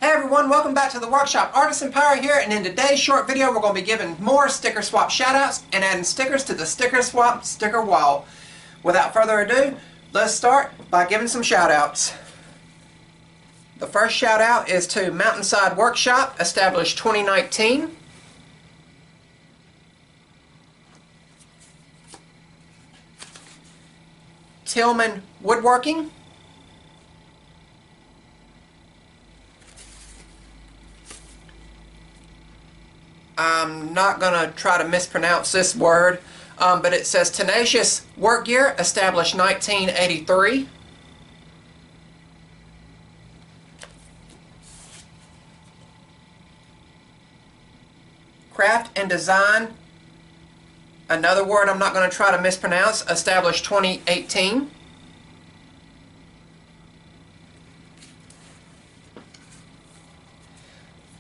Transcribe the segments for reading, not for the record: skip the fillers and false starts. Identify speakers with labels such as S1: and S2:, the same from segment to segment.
S1: Hey everyone, welcome back to the workshop. Artisan Power here, and in today's short video we're going to be giving more sticker swap shoutouts and adding stickers to the sticker swap sticker wall. Without further ado, let's start by giving some shoutouts. The first shoutout is to Mountainside Workshop, established 2019. Tillman Woodworking. I'm not going to try to mispronounce this word, but it says Tenacious Work Gear, established 1983. Craft and Design, another word I'm not going to try to mispronounce, established 2018.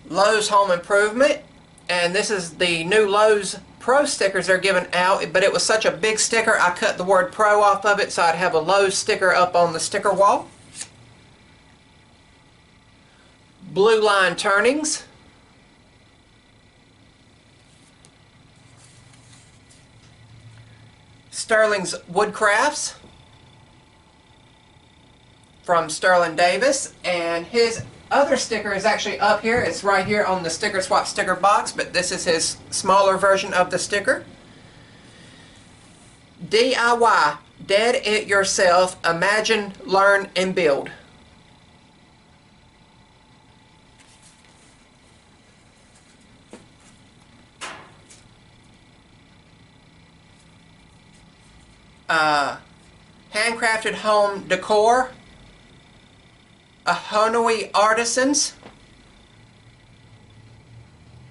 S1: Lowe's Home Improvement. And this is the new Lowe's Pro stickers they're giving out, but it was such a big sticker I cut the word Pro off of it so I'd have a Lowe's sticker up on the sticker wall. Blue Line Turnings. Sterling's Woodcrafts from Sterling Davis, and his other sticker is actually up here. It's right here on the sticker swap sticker box, but this is his smaller version of the sticker. DIY, Dead It Yourself, Imagine, Learn, and Build. Handcrafted Home Decor, Ahonoe Artisans.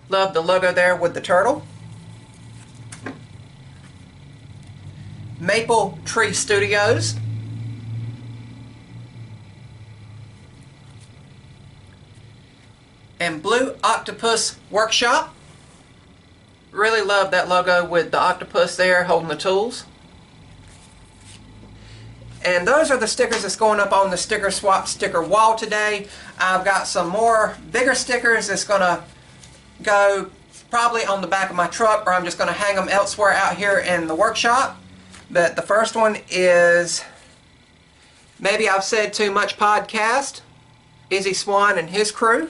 S1: Love the logo there with the turtle. Maple Tree Studios. And Blue Octopus Workshop. Really love that logo with the octopus there holding the tools. And those are the stickers that's going up on the sticker swap sticker wall today. I've got some more bigger stickers that's going to go probably on the back of my truck, or I'm just going to hang them elsewhere out here in the workshop. But the first one is Maybe I've Said Too Much Podcast, Izzy Swan and his crew.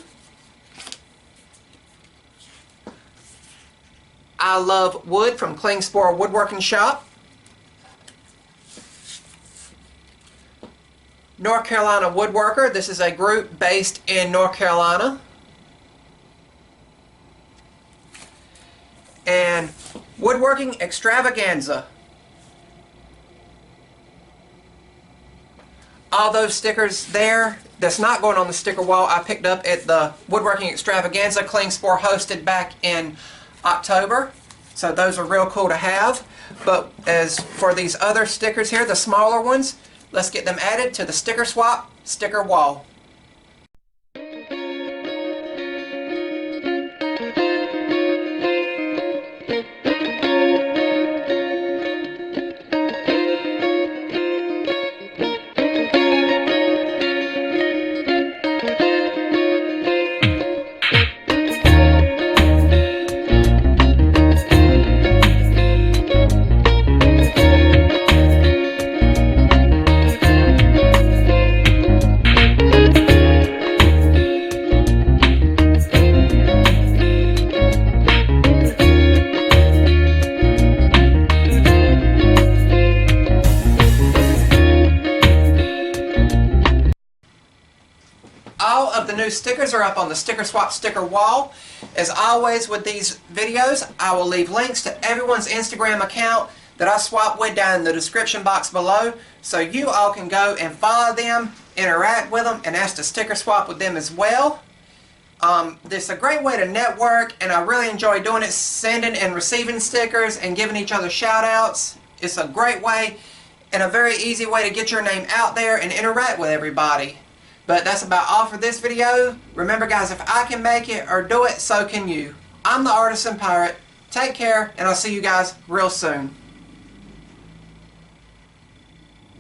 S1: I Love Wood from Klingspor Woodworking Shop. North Carolina Woodworker. This is a group based in North Carolina. And Woodworking Extravaganza. All those stickers there, that's not going on the sticker wall, I picked up at the Woodworking Extravaganza Klingspor hosted back in October. So those are real cool to have. But as for these other stickers here, the smaller ones, let's get them added to the sticker swap sticker wall. All of the new stickers are up on the sticker swap sticker wall. As always with these videos, I will leave links to everyone's Instagram account that I swap with down in the description box below, so you all can go and follow them, interact with them, and ask to sticker swap with them as well. This is a great way to network, and I really enjoy doing it, sending and receiving stickers and giving each other shout outs. It's a great way and a very easy way to get your name out there and interact with everybody. But that's about all for this video. Remember guys, if I can make it or do it, so can you. I'm the Artisan Pirate. Take care, and I'll see you guys real soon.